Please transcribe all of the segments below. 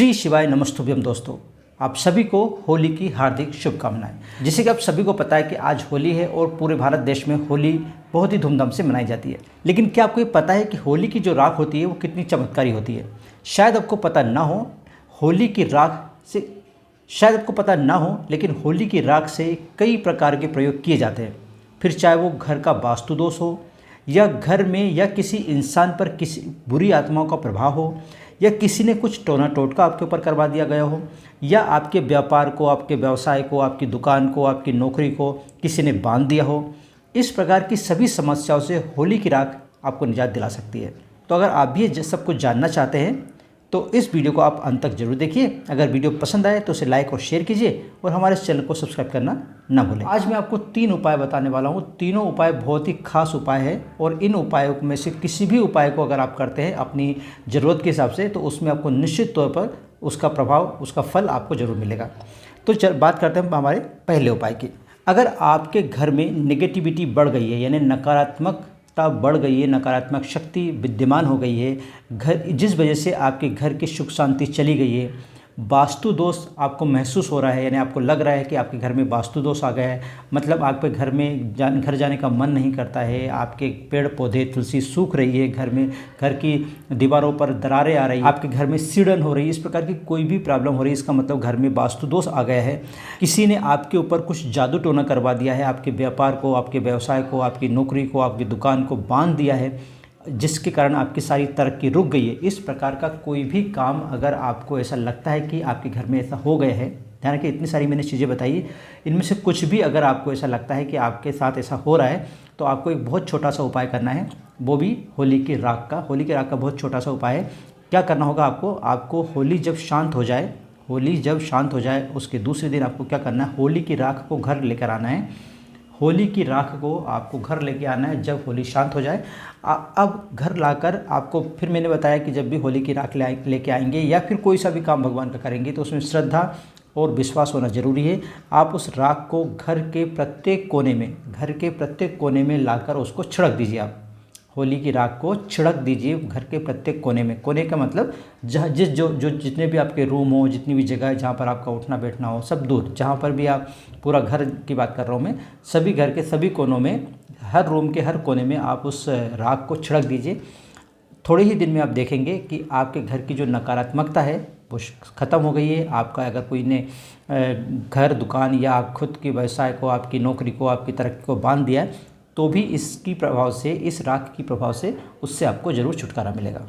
श्री शिवाय नमस्तुभ्यम दोस्तों, आप सभी को होली की हार्दिक शुभकामनाएं। जैसे कि आप सभी को पता है कि आज होली है और पूरे भारत देश में होली बहुत ही धूमधाम से मनाई जाती है। लेकिन क्या आपको ये पता है कि होली की जो राख होती है वो कितनी चमत्कारी होती है? शायद आपको पता ना हो, होली की राख से शायद आपको पता ना हो, लेकिन होली की राख से कई प्रकार के प्रयोग किए जाते हैं। फिर चाहे वो घर का वास्तु दोष हो, या घर में या किसी इंसान पर किसी बुरी आत्माओं का प्रभाव हो, या किसी ने कुछ टोना टोटका आपके ऊपर करवा दिया गया हो, या आपके व्यापार को, आपके व्यवसाय को, आपकी दुकान को, आपकी नौकरी को किसी ने बांध दिया हो। इस प्रकार की सभी समस्याओं से होली की राख आपको निजात दिला सकती है। तो अगर आप भी ये सब कुछ जानना चाहते हैं तो इस वीडियो को आप अंत तक जरूर देखिए। अगर वीडियो पसंद आए तो उसे लाइक और शेयर कीजिए और हमारे चैनल को सब्सक्राइब करना ना भूलें। आज मैं आपको 3 उपाय बताने वाला हूँ। तीनों उपाय बहुत ही खास उपाय है और इन उपायों में से किसी भी उपाय को अगर आप करते हैं अपनी ज़रूरत के हिसाब से, तो उसमें आपको निश्चित तौर पर उसका प्रभाव, उसका फल आपको ज़रूर मिलेगा। तो बात करते हैं हमारे पहले उपाय की। अगर आपके घर में नेगेटिविटी बढ़ गई है, यानी नकारात्मकता बढ़ गई है, नकारात्मक शक्ति विद्यमान हो गई है, घर जिस वजह से आपके घर की सुख शांति चली गई है, वास्तु दोष आपको महसूस हो रहा है, यानी आपको लग रहा है कि आपके घर में वास्तु दोष आ गया है, मतलब आपके घर में घर जाने का मन नहीं करता है, आपके पेड़ पौधे तुलसी सूख रही है, घर में घर की दीवारों पर दरारें आ रही है, आपके घर में सीढ़न हो रही है, इस प्रकार की कोई भी प्रॉब्लम हो रही है, इसका मतलब घर में वास्तु दोष आ गया है। किसी ने आपके ऊपर कुछ जादू टोना करवा दिया है, आपके व्यापार को, आपके व्यवसाय को, आपकी नौकरी को, आपकी दुकान को बांध दिया है, जिसके कारण आपकी सारी तरक्की रुक गई है। इस प्रकार का कोई भी काम अगर आपको ऐसा लगता है कि आपके घर में ऐसा हो गया है, ध्यान रखिए इतनी सारी मैंने चीज़ें बताई, इनमें से कुछ भी अगर आपको ऐसा लगता है कि आपके साथ ऐसा हो रहा है, तो आपको एक बहुत छोटा सा उपाय करना है, वो भी होली की राख का। होली की राख का बहुत छोटा सा उपाय है। क्या करना होगा आपको होली जब शांत हो जाए, उसके दूसरे दिन आपको क्या करना है, होली की राख को घर लेकर आना है। होली की राख को आपको घर लेके आना है जब होली शांत हो जाए। अब घर लाकर आपको, फिर मैंने बताया कि जब भी होली की राख लेके आएंगे या फिर कोई सा भी काम भगवान का करेंगे तो उसमें श्रद्धा और विश्वास होना जरूरी है। आप उस राख को घर के प्रत्येक कोने में लाकर उसको छिड़क दीजिए। आप होली की राख को छिड़क दीजिए घर के प्रत्येक कोने में। कोने का मतलब जहाँ जितने भी आपके रूम हो, जितनी भी जगह जहाँ पर आपका उठना बैठना हो, सब दूर, जहाँ पर भी आप, पूरा घर की बात कर रहा हूँ मैं, सभी घर के सभी कोनों में, हर रूम के हर कोने में आप उस राख को छिड़क दीजिए। थोड़े ही दिन में आप देखेंगे कि आपके घर की जो नकारात्मकता है वो ख़त्म हो गई है। आपका अगर कोई ने घर, दुकान या आप खुद के व्यवसाय को, आपकी नौकरी को, आपकी तरक्की को बांध दिया है, तो भी इसकी प्रभाव से, इस राख की प्रभाव से उससे आपको ज़रूर छुटकारा मिलेगा।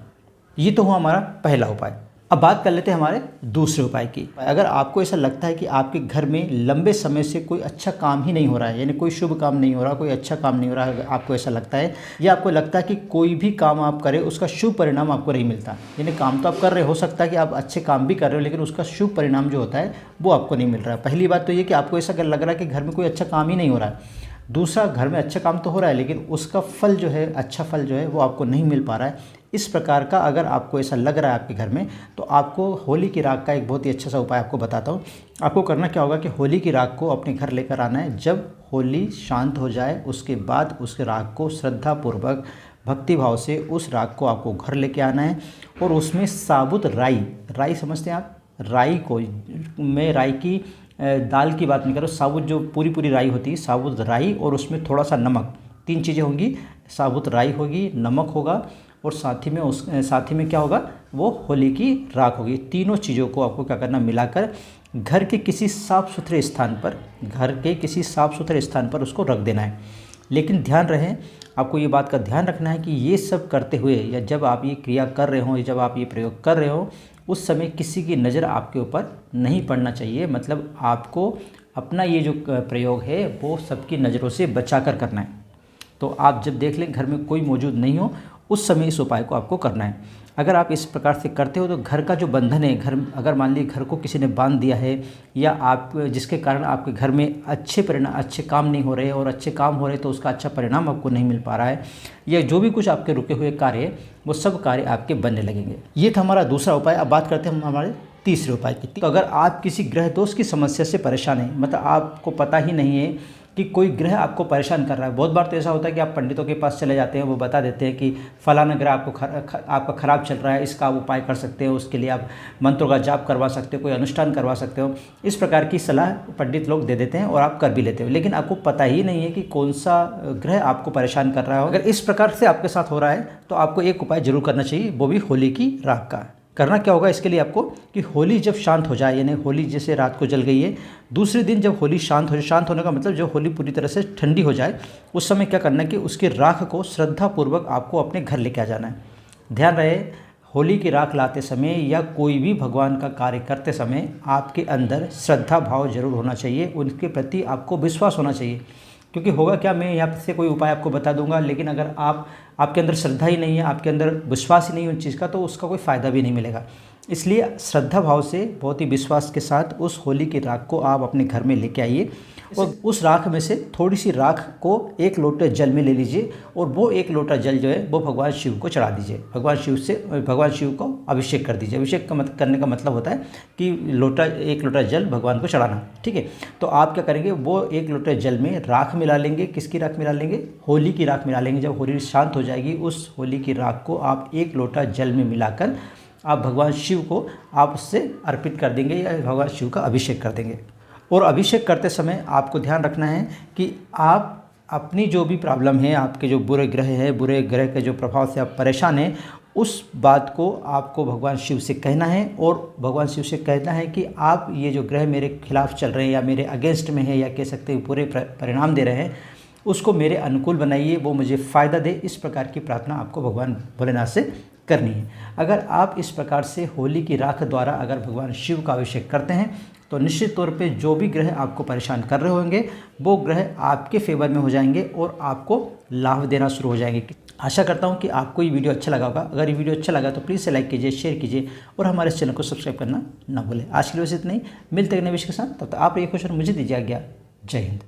ये तो हुआ हमारा पहला उपाय। अब बात कर लेते हैं हमारे दूसरे उपाय की। अगर आपको ऐसा लगता है कि आपके घर में लंबे समय से कोई अच्छा काम ही नहीं हो रहा है, यानी कोई शुभ काम नहीं हो रहा, कोई अच्छा काम नहीं हो रहा है, आपको ऐसा लगता है, या आपको लगता है कि कोई भी काम आप करें उसका शुभ परिणाम आपको नहीं मिलता, यानी काम तो आप कर रहे हो सकता है कि आप अच्छे काम भी कर रहे हो, लेकिन उसका शुभ परिणाम जो होता है वो आपको नहीं मिल रहा है। पहली बात तो ये कि आपको ऐसा लग रहा है कि घर में कोई अच्छा काम ही नहीं हो रहा है। दूसरा, घर में अच्छा काम तो हो रहा है लेकिन उसका फल जो है, अच्छा फल जो है वो आपको नहीं मिल पा रहा है। इस प्रकार का अगर आपको ऐसा लग रहा है आपके घर में, तो आपको होली की राख का एक बहुत ही अच्छा सा उपाय आपको बताता हूँ। आपको करना क्या होगा कि होली की राख को अपने घर लेकर आना है। जब होली शांत हो जाए उसके बाद उस राख को श्रद्धापूर्वक, भक्तिभाव से उस राख को आपको घर लेके आना है और उसमें साबुत राई समझते हैं आप, राई को, मैं राई की दाल की बात नहीं कर रहा हूँ, साबुत जो पूरी राई होती है, साबुत राई और उसमें थोड़ा सा नमक, 3 चीज़ें होंगी। साबुत राई होगी, नमक होगा और साथ ही में क्या होगा, वो होली की राख होगी। तीनों चीज़ों को आपको क्या करना, मिलाकर घर के किसी साफ़ सुथरे स्थान पर उसको रख देना है। लेकिन ध्यान रहे, आपको ये बात का ध्यान रखना है कि ये सब करते हुए, या जब आप ये क्रिया कर रहे हो, जब आप ये प्रयोग कर रहे हो, उस समय किसी की नज़र आपके ऊपर नहीं पड़ना चाहिए। मतलब आपको अपना ये जो प्रयोग है वो सबकी नज़रों से बचा कर करना है। तो आप जब देख लें घर में कोई मौजूद नहीं हो, उस समय इस उपाय को आपको करना है। अगर आप इस प्रकार से करते हो तो घर का जो बंधन है, घर अगर मान लीजिए घर को किसी ने बांध दिया है, या आप जिसके कारण आपके घर में अच्छे काम नहीं हो रहे और अच्छे काम हो रहे तो उसका अच्छा परिणाम आपको नहीं मिल पा रहा है, या जो भी कुछ आपके रुके हुए कार्य है वो सब कार्य आपके बनने लगेंगे। ये था हमारा दूसरा उपाय। अब बात करते हैं हम हमारे तीसरे उपाय की। तो अगर आप किसी ग्रह दोष की समस्या से परेशान हैं, मतलब आपको पता ही नहीं है कि कोई ग्रह आपको परेशान कर रहा है। बहुत बार तो ऐसा होता है कि आप पंडितों के पास चले जाते हैं, वो बता देते हैं कि फलाना ग्रह आपका ख़राब चल रहा है, इसका आप उपाय कर सकते हो, उसके लिए आप मंत्रों का जाप करवा सकते हो, कोई अनुष्ठान करवा सकते हो। इस प्रकार की सलाह पंडित लोग दे देते हैं और आप कर भी लेते हो, लेकिन आपको पता ही नहीं है कि कौन सा ग्रह आपको परेशान कर रहा है। अगर इस प्रकार से आपके साथ हो रहा है तो आपको एक उपाय जरूर करना चाहिए, वो भी होली की राख का। करना क्या होगा इसके लिए आपको कि होली जब शांत हो जाए, यानी होली जैसे रात को जल गई है, दूसरे दिन जब होली शांत हो जाए, शांत होने का मतलब जब होली पूरी तरह से ठंडी हो जाए, उस समय क्या करना है कि उसकी राख को श्रद्धापूर्वक आपको अपने घर लेके आ जाना है। ध्यान रहे, होली की राख लाते समय या कोई भी भगवान का कार्य करते समय आपके अंदर श्रद्धा भाव जरूर होना चाहिए, उनके प्रति आपको विश्वास होना चाहिए। क्योंकि होगा क्या, मैं यहाँ से कोई उपाय आपको बता दूंगा, लेकिन अगर आपके अंदर श्रद्धा ही नहीं है, आपके अंदर विश्वास ही नहीं है उन चीज़ का, तो उसका कोई फ़ायदा भी नहीं मिलेगा। इसलिए श्रद्धा भाव से, बहुत ही विश्वास के साथ उस होली की राख को आप अपने घर में लेके आइए और उस राख में से थोड़ी सी राख को एक लोटे जल में ले लीजिए और वो एक लोटा जल जो है वो भगवान शिव को चढ़ा दीजिए। भगवान शिव को अभिषेक कर दीजिए। अभिषेक करने का मतलब होता है कि एक लोटा जल भगवान को चढ़ाना, ठीक है। तो आप क्या करेंगे, वो एक लोटे जल में राख मिला लेंगे। किसकी राख मिला लेंगे? होली की राख मिला लेंगे। जब होली शांत हो जाएगी, उस होली की राख को आप एक लोटा जल में मिलाकर आप भगवान शिव को आप उससे अर्पित कर देंगे या भगवान शिव का अभिषेक कर देंगे। और अभिषेक करते समय आपको ध्यान रखना है कि आप अपनी जो भी प्रॉब्लम है, आपके जो बुरे ग्रह है, बुरे ग्रह के जो प्रभाव से आप परेशान हैं, उस बात को आपको भगवान शिव से कहना है और भगवान शिव से कहना है कि आप ये जो ग्रह मेरे खिलाफ चल रहे हैं या मेरे अगेंस्ट में है या कह सकते हैं बुरे परिणाम दे रहे हैं, उसको मेरे अनुकूल बनाइए, वो मुझे फ़ायदा दे। इस प्रकार की प्रार्थना आपको भगवान भोलेनाथ से करनी है। अगर आप इस प्रकार से होली की राख द्वारा अगर भगवान शिव का अभिषेक करते हैं तो निश्चित तौर पे जो भी ग्रह आपको परेशान कर रहे होंगे वो ग्रह आपके फेवर में हो जाएंगे और आपको लाभ देना शुरू हो जाएंगे। आशा करता हूँ कि आपको ये वीडियो अच्छा लगा होगा। अगर ये वीडियो अच्छा लगा तो प्लीज़ से लाइक कीजिए, शेयर कीजिए और हमारे इस चैनल को सब्सक्राइब करना ना भूलें। आज के लिए बस इतना ही, मिलते हैं नए विषय के साथ। तब तक आप ये क्वेश्चन मुझे दीजिए आज्ञा। जय हिंद।